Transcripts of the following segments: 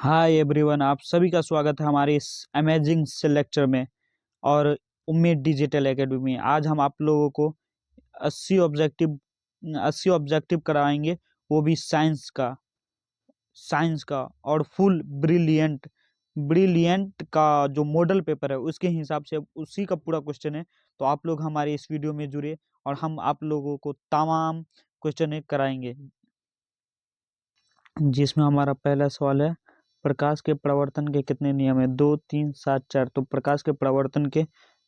Hi everyone, आप सभी का स्वागत है हमारे इस अमेजिंग से लेक्चर में। और उम्मीद डिजिटल एकेडमी में आज हम आप लोगों को 80 ऑब्जेक्टिव 80 ऑब्जेक्टिव कराएंगे, वो भी साइंस का और फुल ब्रिलियंट ब्रिलियंट का जो मॉडल पेपर है उसके हिसाब से उसी का पूरा क्वेश्चन है। तो आप लोग हमारे इस वीडियो में जुड़े और हम आप लोगों को तमाम क्वेश्चन कराएंगे, जिसमें हमारा पहला सवाल है, प्रकाश के प्रवर्तन के कितने नियम है? 2, 3, 7, 4। तो प्रकाश के प्रवर्तन के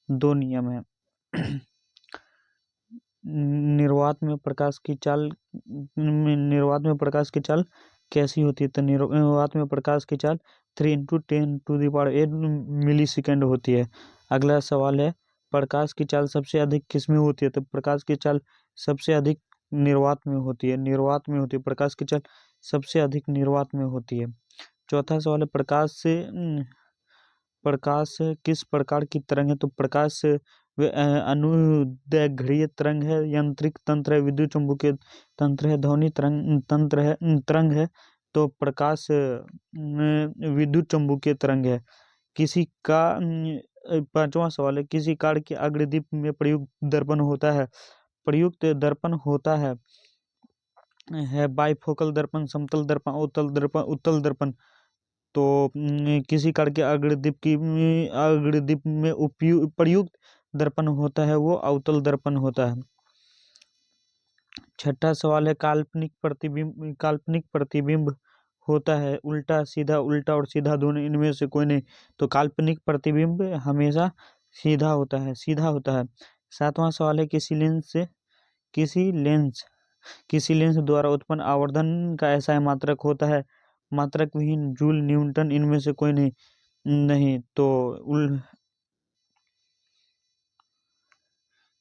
2 नियम है। निर्वात में प्रकाश की चाल कैसी होती है? तो निर्वात में प्रकाश की चाल 3 × 10⁸ मिली सेकेंड होती है। अगला सवाल है, प्रकाश की चाल सबसे अधिक किस में होती है? तो प्रकाश की चाल सबसे अधिक निर्वात में होती है। प्रकाश की चाल सबसे अधिक निर्वात में होती है। चौथा सवाल है, प्रकाश किस प्रकार की तरंग है? तो प्रकाश अनुदैर्घ्य तरंग है, यांत्रिक तंत्र है, विद्युत चुम्बकीय तंत्र है, ध्वनि तरंग है। तो प्रकाश विद्युत चुम्बकीय तरंग है। पांचवा सवाल है, किसी कार के अग्रदीप में प्रयुक्त दर्पण होता है बाइफोकल दर्पण, समतल दर्पण, उत्तल दर्पण। तो किसी कार के अग्रदीप में प्रयुक्त दर्पण होता है वो अवतल दर्पण होता है। छठा सवाल है, काल्पनिक प्रतिबिंब होता है उल्टा और सीधा दोनों, इनमें से कोई नहीं। तो काल्पनिक प्रतिबिंब हमेशा सीधा होता है। सातवां सवाल है, किसी लेंस द्वारा उत्पन्न आवर्धन का ऐसा मात्रक होता है मात्रक विहीन, जूल, न्यूटन, इनमें से कोई नहीं। तो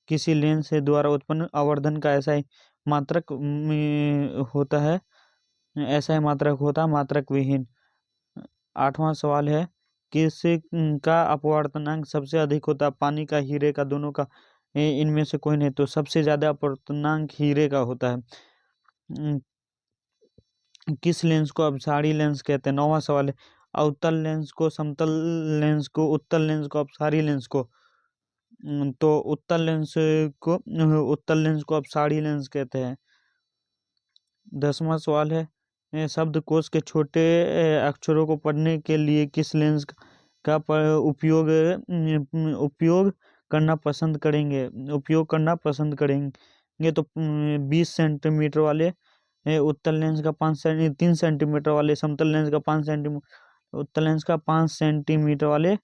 किसी लेंस से द्वारा उत्पन्न आवर्धन का ऐसा ही मात्रक होता है मात्रक विहीन। आठवां सवाल है, किस का अपवर्तनांक सबसे अधिक होता है? पानी का, हीरे का, दोनों का, इनमें से कोई नहीं। तो सबसे ज्यादा अपवर्तनांक हीरे का होता है। किस लेंस को अपसारी लेंस कहते हैं? नौवां सवाल है, अवतल लेंस को, समतल लेंस को, उत्तल लेंस को, अपसारी लेंस को। तो उत्तल लेंस को अपसारी लेंस कहते हैं। 10वां सवाल है, शब्दकोश के छोटे अक्षरों को पढ़ने के लिए किस लेंस का उपयोग करना पसंद करेंगे? तो 20 सेंटीमीटर वाले उत्तल लेंस का 3 सेंटीमीटर वाले समतल लेंस का 5 सेंटीमीटर उत्तल लेंस का 5 सेंटीमीटर वाले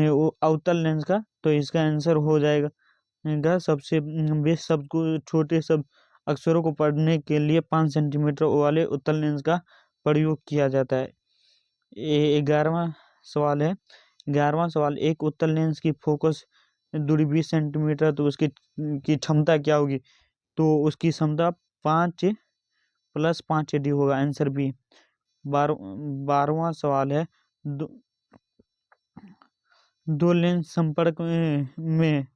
वो अवतल लेंस का। तो इसका आंसर हो जाएगा सबसे बेस्ट छोटे सब अक्षरों को पढ़ने के लिए 5 सेंटीमीटर वाले उत्तल लेंस का प्रयोग किया जाता है। 11वां सवाल, एक उत्तल लेंस की फोकस दूरी 20 सेंटीमीटर, तो उसकी क्षमता क्या होगी? तो उसकी क्षमता 5 + 5 AD होगा। Answer B. 12वां सवाल है, दो लेंस संपर्क में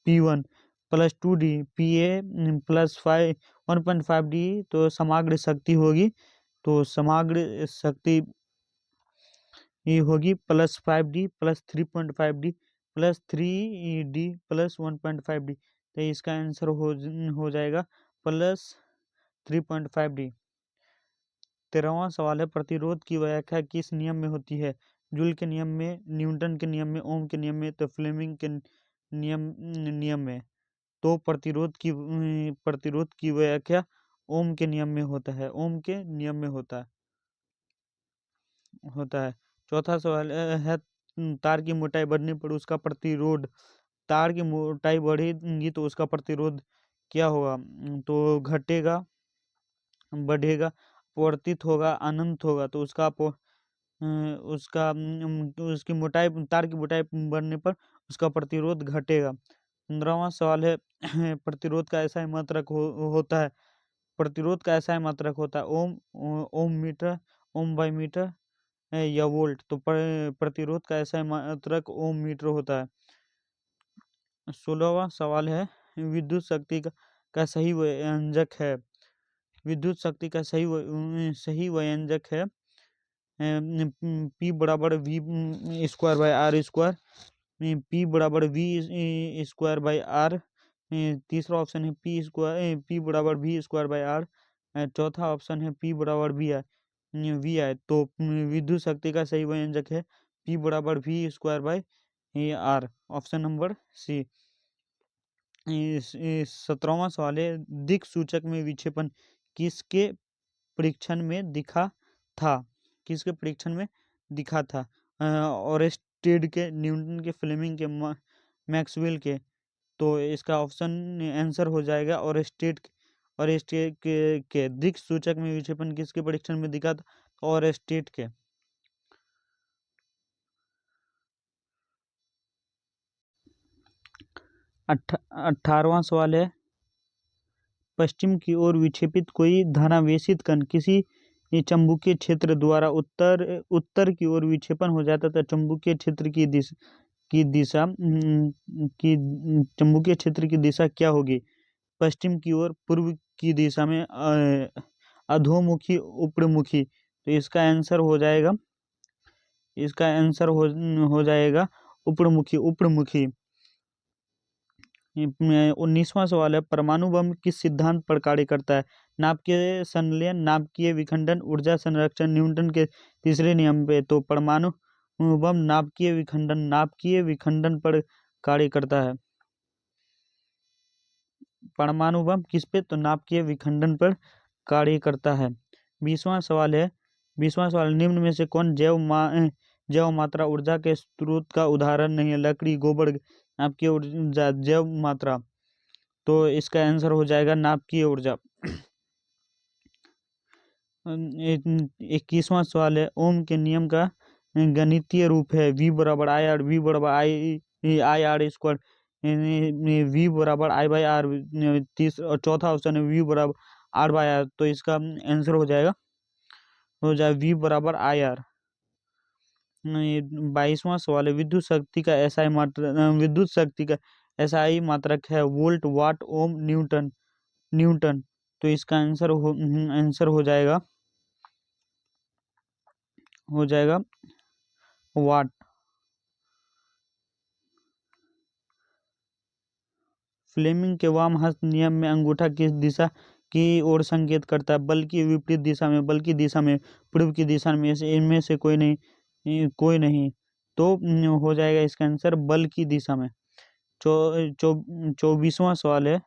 P1 + 2D, PA + 1.5D तो समग्र शक्ति होगी। तो समग्र शक्ति होगी +5D + 3.5D + 3D + 1.5D। तो इसका आंसर हो जाएगा +3.5D। 13वां सवाल है, प्रतिरोध की व्याख्या किस नियम में होती है? जूल के नियम में, न्यूटन के नियम में, ओम के नियम में, तो फ्लेमिंग के नियम में। तो प्रतिरोध की व्याख्या ओम के नियम में होता है। चौथा सवाल है, तार की मोटाई बढ़ने पर उसका प्रतिरोध, तार की मोटाई बढ़ेगी तो उसका प्रतिरोध क्या होगा? तो घटेगा, बढ़ेगा, अपवर्तित होगा, अनंत होगा। तो उसकी मोटाई, तार की मोटाई बढ़ने पर उसका प्रतिरोध घटेगा। 15वां सवाल है, प्रतिरोध का ऐसा मात्रक होता है ओम मीटर, ओम बाई मीटर या वोल्ट। तो प्रतिरोध का ऐसा मात्रक ओम मीटर होता है। 16वां सवाल है, विद्युत शक्ति का सही व्यंजक है? विद्युत शक्ति का सही व्यंजक है P बराबर V square by R square, P बराबर V स्क्वायर बाय आर। तीसरा ऑप्शन है P बराबर V स्क्वायर बाय आर। चौथा ऑप्शन है P बराबर V आई। तो विद्युत शक्ति का सही व्यंजक है P बराबर V square by R, option number C. 17वां सवाल है, दिक् सूचक में विक्षेपण किसके परीक्षण में दिखा था? किसके परीक्षण में दिखा था? ओरेस्टेड के, न्यूटन के, फ्लेमिंग के, मैक्सवेल के। तो इसका ऑप्शन आंसर हो जाएगा ओरेस्टेड के दिक् सूचक में विक्षेपण किसके परीक्षण में दिखा था? ओरेस्टेड के। 18वां सवाल है, पश्चिम की ओर विक्षेपित कोई धनावेशित कण किसी चुंबकीय क्षेत्र द्वारा उत्तर की ओर विक्षेपण हो जाता था। चुंबकीय क्षेत्र की दिशा क्या होगी? पश्चिम की ओर, पूर्व की दिशा में, अधोमुखी, ऊपरमुखी। तो इसका आंसर हो जाएगा ऊपरमुखी। 19वां सवाल है, परमाणु बम किस सिद्धांत पर कार्य करता है? नाभिकीय संलयन, नाभिकीय विखंडन, ऊर्जा संरक्षण, न्यूटन के तीसरे नियम पे। तो परमाणु बम नाभिकीय विखंडन पर कार्य करता है। परमाणु बम किस पे? तो नाभिकीय विखंडन पर कार्य करता है। 20वां सवाल है, निम्न में से कौन जैव मात्रा ऊर्जा के स्रोत का उदाहरण नहीं है? लकड़ी, गोबर, नाभिकीय ऊर्जा, जैव मात्रा। तो इसका आंसर हो जाएगा नाभिकीय ऊर्जा। 21वां सवाल है, ओम के नियम का गणितीय रूप है V बराबर आई आर, V बराबर आई आर स्क्वायर, V बराबर आई बाई आर। चौथा ऑप्शन है V बराबर आर बाई आर। तो इसका आंसर हो जाएगा V बराबर आई आर। 22वां सवाल है, विद्युत शक्ति का SI मात्रक है वोल्ट, वाट, ओम, न्यूटन। तो इसका आंसर हो जाएगा वाट। फ्लेमिंग के वाम हस्त नियम में अंगूठा किस दिशा की ओर संकेत करता है? बल की विपरीत दिशा में, बल की दिशा में, पूर्व की दिशा में, इनमें से कोई नहीं। तो हो जाएगा इसका आंसर बल की दिशा में। 24वां सवाल है,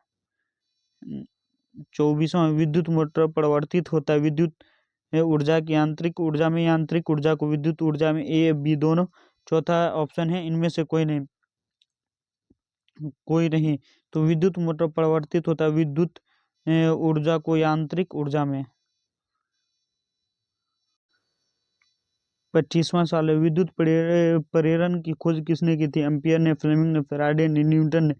24वां, विद्युत मोटर परिवर्तित होता है विद्युत ऊर्जा की यांत्रिक ऊर्जा में, यांत्रिक ऊर्जा को विद्युत ऊर्जा में, A, B दोनों। चौथा ऑप्शन है इनमें से कोई नहीं। तो विद्युत मोटर परिवर्तित होता है विद्युत ऊर्जा को यांत्रिक ऊर्जा में। 25वां सवाल है, विद्युत प्रेरण की खोज किसने की थी? एम्पियर ने, फ्लेमिंग ने, फैराडे ने, न्यूटन ने।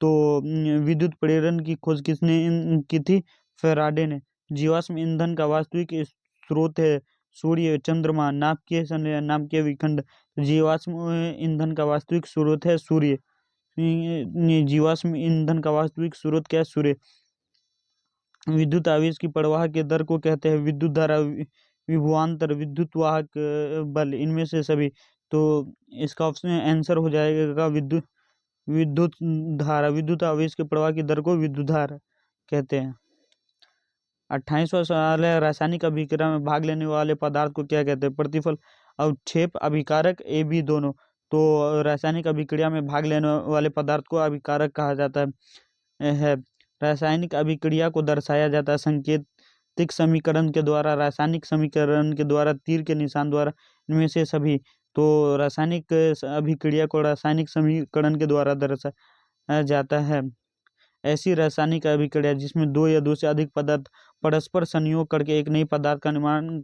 तो विद्युत प्रेरण की खोज किसने की थी? फैराडे ने। जीवाश्म ईंधन का वास्तविक स्रोत है सूर्य, चंद्रमा, नाभिकीय संलयन, नाभिकीय विखंड। जीवाश्म ईंधन का वास्तविक स्रोत है सूर्य। जीवाश्म ईंधन का वास्तविक स्रोत क्या है? सूर्य। विद्युत आवेश की प्रवाह के दर को कहते हैं विद्युत धारा, विभवांतर, विद्युत वाहक बल, इनमें से सभी। तो इसका ऑप्शन आंसर हो जाएगा विद्युत धारा। विद्युत आवेश के प्रवाह की दर को विद्युत धारा कहते हैं। 28वां सवाल है, रासायनिक अभिक्रिया में भाग लेने वाले पदार्थ को क्या कहते हैं? प्रतिफल, अवक्षेप, अभिकारक, A, B दोनों। तो रासायनिक अभिक्रिया में भाग लेने वाले पदार्थ को अभिकारक कहा जाता है। रासायनिक अभिक्रिया को दर्शाया जाता है सांकेतिक समीकरण के द्वारा, रासायनिक समीकरण के द्वारा, तीर के निशान द्वारा, इनमें से सभी। तो रासायनिक अभिक्रिया को रासायनिक समीकरण के द्वारा दर्शाया जाता है। ऐसी रासायनिक अभिक्रिया जिसमें दो या दो से अधिक पदार्थ परस्पर संयोग करके एक नई पदार्थ का निर्माण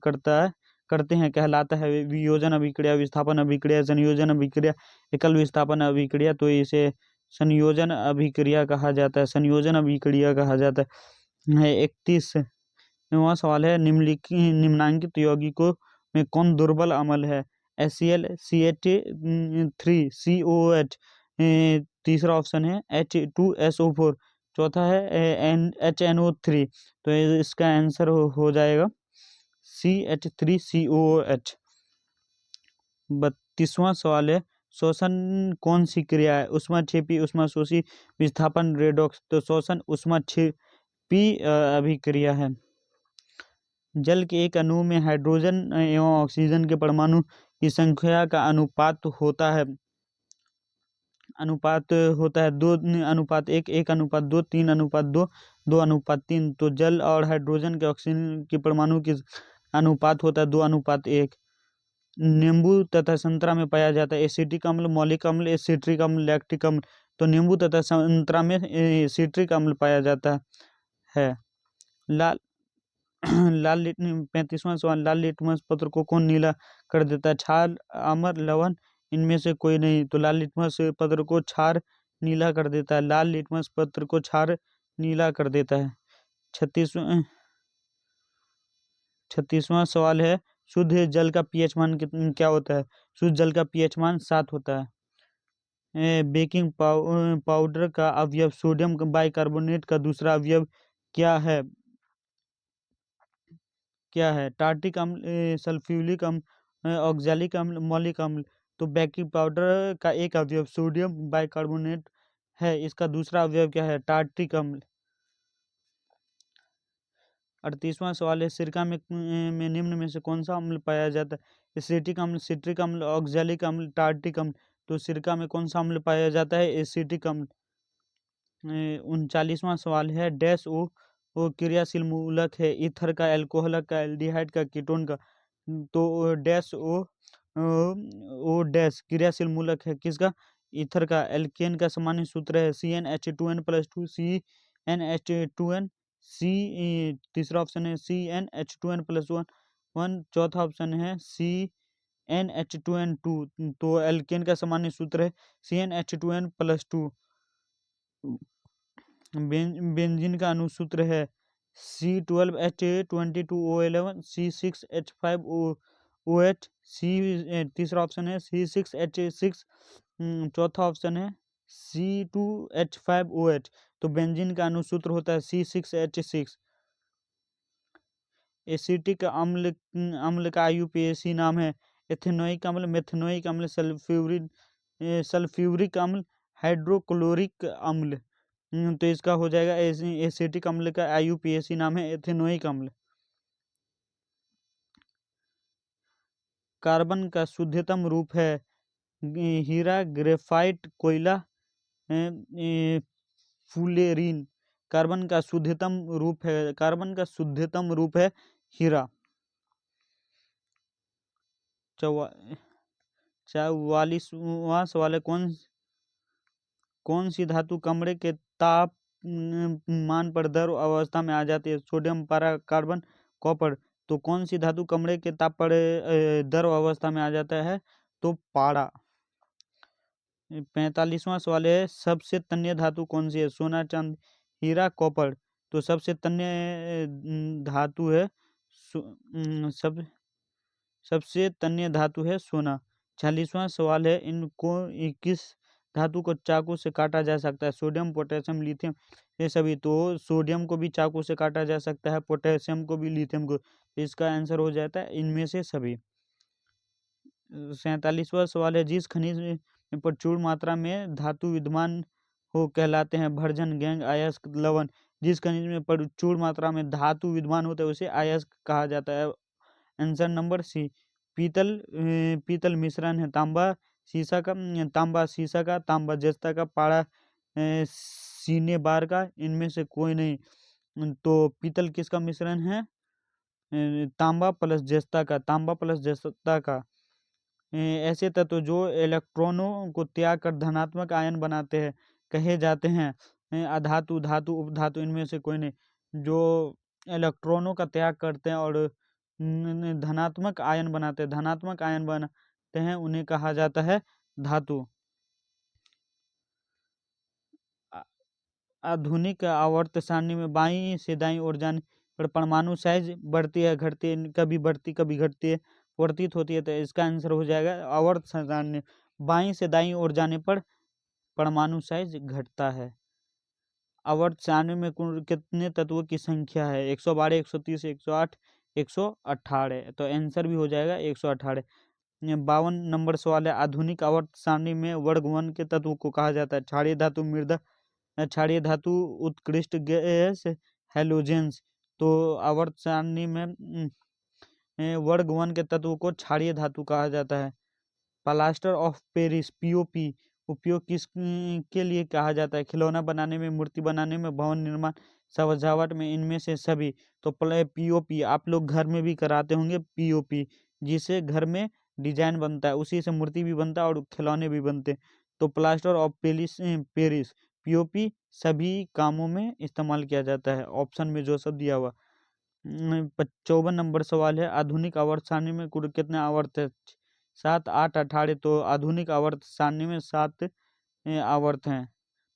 करते हैं कहलाता है वियोजन अभिक्रिया, विस्थापन अभिक्रिया, संयोजन अभिक्रिया, एकल विस्थापन अभिक्रिया। तो इसे संयोजन अभिक्रिया कहा जाता है। 31वां सवाल है, निम्नांकित यौगिकों में कौन दुर्बल अम्ल है? HCl, CH3, COOH। तीसरा ऑप्शन है H2SO4। चौथा है HNO3, तो इसका आंसर हो जाएगा CH3COOH। 32वां सवाल है श्वसन कौन सी क्रिया है? ऊष्माक्षेपी, ऊष्माशोषी, विस्थापन, रेडॉक्स। तो श्वसन ऊष्माक्षेपी अभिक्रिया है। जल के एक अणु में हाइड्रोजन एवं ऑक्सीजन के परमाणु की संख्या का अनुपात होता है 2:1, 1:2, 3:2, 2:3। तो जल और हाइड्रोजन के ऑक्सीजन के परमाणु की अनुपात होता है 2:1। नींबू तथा संतरा में पाया जाता है एसिटिक अम्ल, मौलिक अम्ल, एसिट्रिक अम्ल, लैक्टिक अम्ल। तो नींबू तथा संतरा में एसिट्रिक अम्ल पाया जाता है। लाल 35वां सवाल, लाल लिटमस पत्र को कौन नीला कर देता है? क्षार, अमर, लवण, इनमें से कोई नहीं। तो लाल लिटमस पत्र को क्षार नीला कर देता है। लाल लिटमस पत्र को क्षार नीला कर देता है। 36वां सवाल है शुद्ध जल का पीएच मान क्या होता है? शुद्ध जल का पीएच मान 7 होता है। बेकिंग पाउडर का अवयव सोडियम बाइकार्बोनेट का दूसरा अवयव क्या है? टार्टिक अम्ल, सल्फ्यूरिक अम्ल, ऑक्सैलिक अम्ल, मौलिक अम्ल। तो बेकिंग पाउडर का एक अवयव सोडियम बाइकार्बोनेट है, इसका दूसरा अवयव क्या है? टार्टिक अम्ल। 38वां सवाल है सिरका में निम्न में से कौन सा अम्ल पाया जाता है? एसिटिक अम्ल, सिट्रिक अम्ल, ऑक्सैलिक अम्ल, टार्टिक अम्ल। तो सिरका में कौन सा अम्ल पाया जाता है? एसिटिक अम्ल। 39वां सवाल है डैश वो क्रियाशील मूलक है ईथर का, एल्कोहल का, एल्डिहाइड का, कीटोन का। तो डैश ओ डैश क्रियाशील मूलक है किसका? ईथर का। एल्केन का सामान्य सूत्र है CnH2n+2 CnH2n सी। तीसरा ऑप्शन है CnH2n+1। चौथा ऑप्शन है CnH2n2। तो एल्केन का सामान्य सूत्र है CnH2n+2। बेंजीन का अनुसूत्र है C12H22O11 C6H5OH सी। तीसरा ऑप्शन है C6H6। चौथा ऑप्शन है C2H5OH। तो बेंजीन का अनुसूत्र होता है C6H6। एसिटिक अम्ल का IUPAC नाम है एथेनोइक अम्ल, मेथेनोइक अम्ल, सल्फ्यूरिक अम्ल, हाइड्रोक्लोरिक अम्ल। तो इसका हो जाएगा एसिटिक अम्ल का IUPAC नाम है एथेनोइक अम्ल। कार्बन का शुद्धतम रूप है हीरा, ग्रेफाइट, कोयला, फुलेरीन। कार्बन का शुद्धतम रूप है हीरा। 44वां सवाल है कौन सी धातु कमरे के ताप मान पर द्रव अवस्था में आ जाती है? सोडियम, पारा, कार्बन, कॉपर। तो कौन सी धातु कमरे के ताप पर द्रव अवस्था में आ जाता है? तो पारा। 45वां सवाल है सबसे तन्य धातु कौन सी है? सोना, चांदी, हीरा, कॉपर। तो सबसे तन्य धातु है सबसे तन्य धातु है सोना। 46वां सवाल है इनको किस धातु को चाकू से काटा जा सकता है? सोडियम, पोटेशियम, लिथियम, ये सभी। तो सोडियम को भी चाकू से काटा जा सकता है, पोटेशियम को भी, लिथियम को। तो इसका आंसर हो जाता है इनमें से सभी। 47वां सवाल है जिस खनिज में प्रचुर मात्रा में धातु विद्यमान हो कहलाते हैं भर्जन, गैंग, अयस्क, लवण। जिस खनिज में प्रचुर मात्रा में धातु विद्यमान होता है उसे अयस्क कहा जाता है। Answer number C. पीतल मिश्रण है तांबा शीशा का, तांबा जस्ता का, पारा सीने बार का, इनमें से कोई नहीं। तो पीतल किसका मिश्रण है? तांबा प्लस जस्ता का। ऐसे तत्व जो इलेक्ट्रॉनों को त्याग कर धनात्मक आयन बनाते हैं कहे जाते हैं अधातु, धातु, उपधातु। इनमें से कोई नहीं। जो इलेक्ट्रॉनों का त्याग करते हैं और धनात्मक आयन बनाते हैं उन्हें कहा जाता है धातु। आधुनिक आवर्त सारणी में बाईं से दाईं ओर जाने पर परमाणु साइज बढ़ती है घटती है, कभी बढ़ती कभी घटती है, वर्तित होती है। तो इसका आंसर हो जाएगा आवर्त सारणी बाईं से दाईं ओर जाने पर परमाणु साइज घटता है। आवर्त सारणी में कुल कितने तत्वों की संख्या है? 112, 130, 108, 118। तो आंसर भी हो जाएगा 118। 52 नंबर सवाल है, आधुनिक आवर्त सारणी में वर्ग वन के तत्व को कहा जाता है? क्षारीय धातु, मृदा, क्षारीय धातु, उत्कृष्ट गैस, हैलोजेंस। तो आवर्त सारणी में वर्ग वन के तत्व को क्षारीय धातु कहा जाता है। प्लास्टर ऑफ पेरिस, पीओपी, उपयोग किस के लिए कहा जाता है? खिलौना बनाने में, मूर्ति बनाने में, भवन निर्माण, सजावट में, इनमें से सभी। तो पीओपी आप लोग घर में भी कराते होंगे, पीओपी जिससे घर में डिजाइन बनता है, उसी से मूर्ति भी बनता है और खिलौने भी बनते हैं। तो प्लास्टर ऑफ पेरिस, पीओपी सभी कामों में इस्तेमाल किया जाता है, ऑप्शन में जो सब दिया हुआ। 54 नंबर सवाल है, आधुनिक आवर्त सारणी में कुल कितने आवर्त है? 7, 8, 18। तो आधुनिक आवर्त सारणी में 7 आवर्त हैं।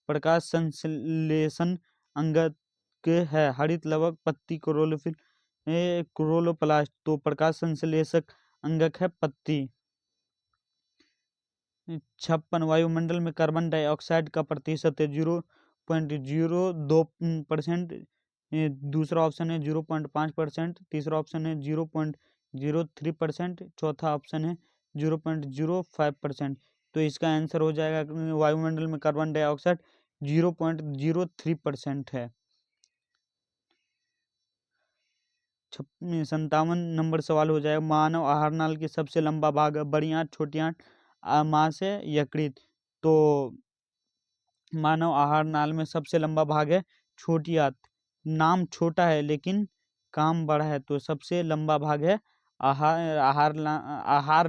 प्रकाश संश्लेषण अंगक है? हरित लवक, पत्ती, क्लोरोफिल, क्लोरोप्लास्ट। तो प्रकाश संश्लेषक अंगक है पत्ती। 56 वायुमंडल में कार्बन डाइऑक्साइड का प्रतिशत है? 0.02%। दूसरा ऑप्शन है 0.5%, तीसरा ऑप्शन है 0.03%, चौथा ऑप्शन है 0.05%। तो इसका आंसर हो जाएगा वायुमंडल में कार्बन डाइऑक्साइड 0.03% है। 57 नंबर सवाल हो जाएगा, मानव आहार नाल की सबसे लंबा भाग है? बड़ी आंत, छोटी आंत, आमाशय, यकृत। तो मानव आहार नाल में सबसे लंबा भाग है छोटी आंत। नाम छोटा है लेकिन काम बड़ा है, तो सबसे लंबा भाग है आहार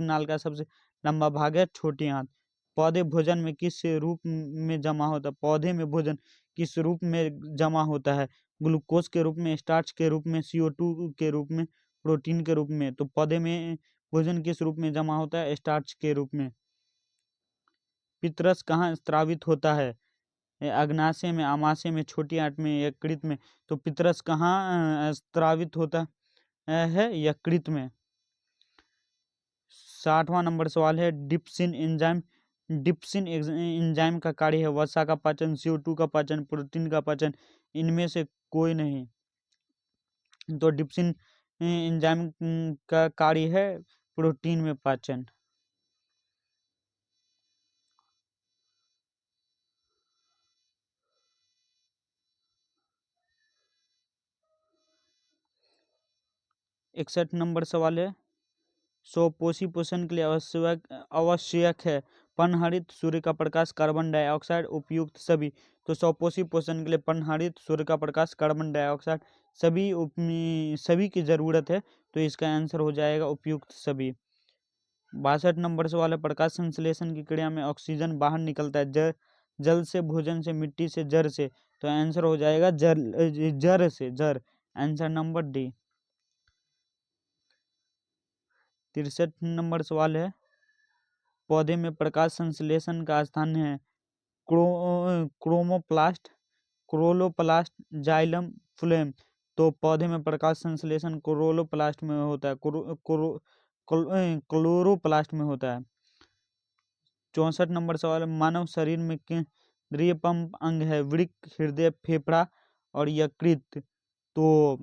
नाल का सबसे लंबा भाग है छोटी आंत। पौधे भोजन में किस रूप में जमा होता है? पौधे में भोजन किस रूप में जमा होता है? ग्लूकोज के रूप में, स्टार्च के रूप में, CO2 के रूप में, प्रोटीन के रूप में। तो पौधे में भोजन किस रूप में जमा होता है? स्टार्च के रूप में। पितरस कहाँ स्रावित होता है? अग्नाशय में, आमाशय में, छोटी आंत में, यकृत में। तो पितरस कहाँ स्रावित होता है? यकृत में। 60वां नंबर सवाल है, डिप्सिन एंजाइम। डिप्सिन एंजाइम का कार्य है? वसा का पाचन, CO2 का पाचन, प्रोटीन का पाचन, इनमें से कोई नहीं। तो डिप्सिन एंजाइम का कार्य है प्रोटीन में पाचन। इकसठ नंबर सवाल है, स्वपोषी पोषण के लिए आवश्यक है? पर्णहरित, सूर्य का प्रकाश, कार्बन डाइऑक्साइड, उपयुक्त सभी। तो स्वपोषी पोषण के लिए पर्णहरित, सूर्य का प्रकाश, कार्बन डाइऑक्साइड सभी की जरूरत है। तो इसका आंसर हो जाएगा उपयुक्त सभी। 62 नंबर सवाल है, प्रकाश संश्लेषण की क्रिया में ऑक्सीजन बाहर निकलता है? जल से, भोजन से, मिट्टी से, जड़ से। तो आंसर हो जाएगा जड़ से, जड़। Answer number D. 63 नंबर सवाल है, पौधे में प्रकाश संश्लेषण का स्थान है? Chromoplast, chloroplast, xylem, phloem. तो पौधे में प्रकाश संश्लेषण क्लोरोप्लास्ट में होता है, क्लोरोप्लास्ट में होता है। 64 नंबर सवाल, मानव शरीर में केंद्रीय पंप अंग है? वृक्क, हृदय, फेफड़ा और यकृत। तो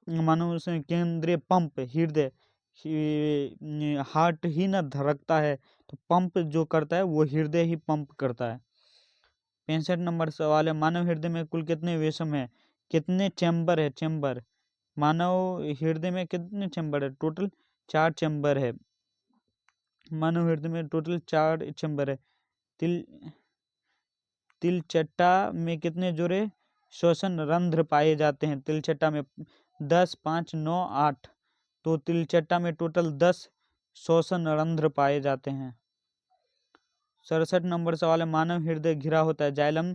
मानव केंद्रीय पंप हृदय, हार्ट ही ना धड़कता है, तो पंप जो करता है वो हृदय ही पंप करता है। 65 नंबर सवाल है, मानव हृदय में कुल कितने वेशम है? कितने चैम्बर है? चैम्बर। मानव हृदय में कितने चैम्बर है? टोटल 4 चैम्बर है। मानव हृदय में टोटल 4 चैम्बर है। तिलचट्टा में कितने जोड़े श्वसन रंध्र पाए जाते हैं? तिलचट्टा में 10, 5, 9, 8। तो तिलचट्टा में टोटल 10 श्वसन रंध्र पाए जाते हैं। 67 नंबर सवाल है, मानव हृदय घिरा होता है? जाइलम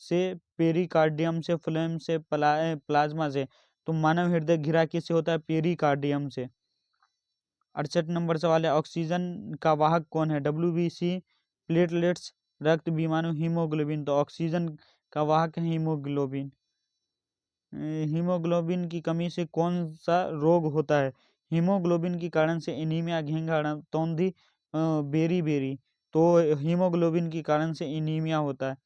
से, पेरिकार्डियम से, फ्लोएम से, प्लाज्मा से। तो मानव हृदय घिरा किससे होता है? पेरिकार्डियम से। 68 नंबर सवाल है, ऑक्सीजन का वाहक कौन है? WBC, प्लेटलेट्स, रक्त विमाणु, हीमोग्लोबिन। तो ऑक्सीजन का वाहक है हीमोग्लोबिन। हीमोग्लोबिन की कमी से कौन सा रोग होता है? हीमोग्लोबिन के कारण से एनीमिया, घेंघा, तौंधी, बेरी। तो हीमोग्लोबिन के कारण से एनीमिया होता है।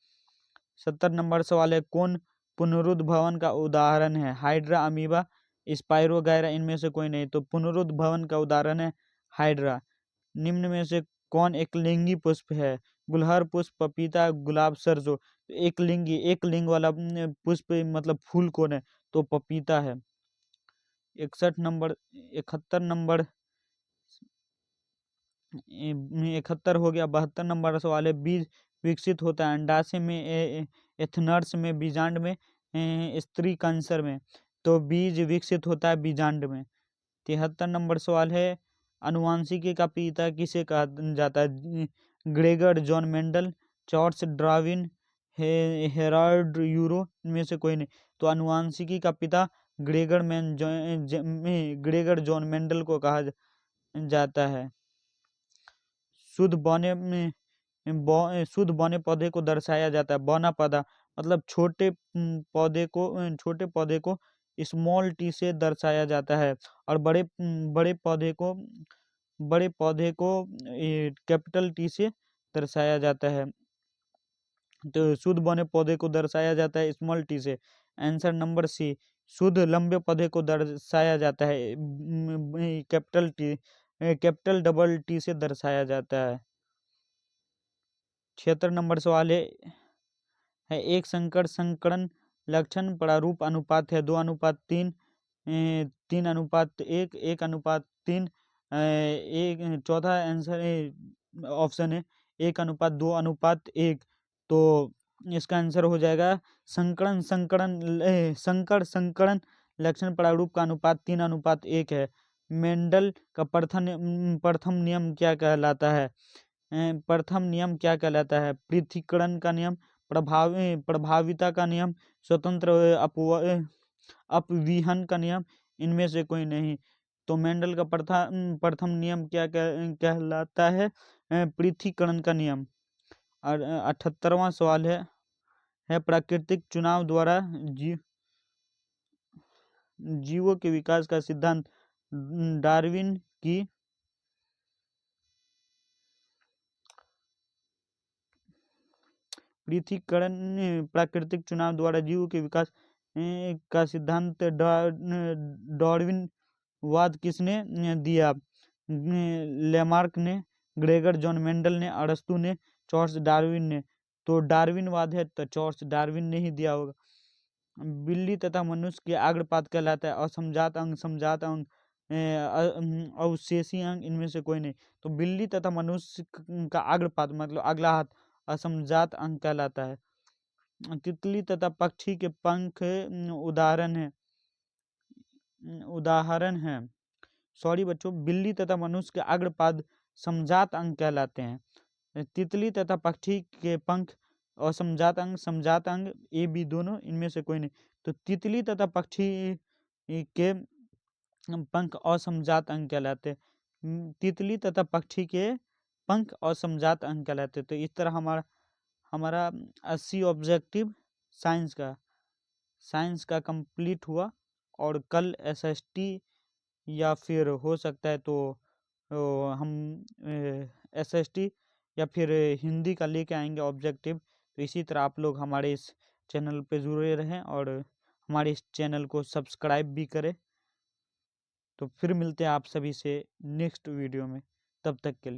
70 नंबर सवाल है, कौन पुनरुद्भवन का उदाहरण है? हाइड्रा, अमीबा, स्पाइरो, गैरा, इनमें से कोई नहीं। तो पुनरुद्भवन का उदाहरण है हाइड्रा। निम्न में से कौन एक लिंगी पुष्प है? गुलहर पुष्प, पपीता, गुलाब, सरसों। तो एक लिंग वाला पुष्प मतलब फूल कौन है? तो पपीता है। 71 नंबर 71 नंबर 71 हो गया। 72 नंबर सवाल है, बीज विकसित होता है अंडाशय में, एथनर्स में, बीजांड में, स्त्री कैंसर में। तो बीज विकसित होता है बीजांड में। 73 नंबर सवाल है, अनुवांशिकी का पिता किसे कहा जाता है? Gregor John Mendel, Charles Darwin, Herald euro, इनमें से कोई नहीं। तो अनुवांशिकी का पिता ग्रेगर जॉन मेंडल को कहा जाता है। शुद्ध बौने पौधे को दर्शाया जाता है। बौना पौधा मतलब छोटे पौधे को स्मॉल टी से दर्शाया जाता है, और बड़े पौधे को कैपिटल टी से दर्शाया जाता है। तो शुद्ध बौने पौधे को दर्शाया जाता है स्मॉल टी से। आंसर नंबर सी, शुद्ध लंबे पौधे को दर्शाया जाता है कैपिटल डबल टी से दर्शाया जाता है। 76 नंबर सवाल है एक संकर संकरण लक्षण प्रारूप अनुपात है? 2:3, 3:1, 1:3, एक चौथा आंसर ऑप्शन है 1:2:1। तो इसका आंसर हो जाएगा संकर संकरण लक्षण प्रारूप का अनुपात 3:1 है। मेंडल का प्रथम नियम क्या कहलाता है? प्रथम नियम क्या कहलाता है? पृथक्करण का नियम, प्रभाविता का नियम, स्वतंत्र अपविहन का नियम, इनमें से कोई नहीं। तो मेंडल का प्रथम नियम क्या कहलाता है? पृथक्करण का नियम। और 78वां सवाल है प्राकृतिक चुनाव द्वारा जीवों के विकास का सिद्धांत डार्विन की प्राकृतिक चुनाव द्वारा जीवों के विकास का सिद्धांत डार्विन वाद किसने दिया? लेमार्क ने, ग्रेगर जॉन मेंडल ने, अरस्तु ने, चार्ल्स डार्विन ने। तो डार्विनवाद है, तो चार्ल्स डार्विन ने ही दिया होगा। बिल्ली तथा मनुष्य के अग्रपात कहलाता है? असमजात अंग, समजात अंग, अवशेषी अंग, इनमें से कोई नहीं। तो बिल्ली तथा मनुष्य का अग्रपात मतलब अगला हाथ असमजात अंग कहलाता है। तितली तथा पक्षी के पंख उदाहरण है। सॉरी बच्चों, बिल्ली तथा मनुष्य के अग्रपाद समजात अंग कहलाते हैं। तितली तथा पक्षी के पंख असमजात अंग, समजात अंग, ए बी दोनों, इनमें से कोई नहीं। तो तितली तथा पक्षी के पंख असमजात अंग कहलाते। तितली तथा पक्षी के पंख असमजात अंग कहलाते। तो इस तरह हमारा 80 ऑब्जेक्टिव साइंस का कंप्लीट हुआ। और कल SST या फिर हो सकता है तो हम SST या फिर हिंदी का लेके आएंगे ऑब्जेक्टिव। तो इसी तरह आप लोग हमारे इस चैनल पे जुड़े रहें और हमारे इस चैनल को सब्सक्राइब भी करें। तो फिर मिलते हैं आप सभी से नेक्स्ट वीडियो में, तब तक के लिए।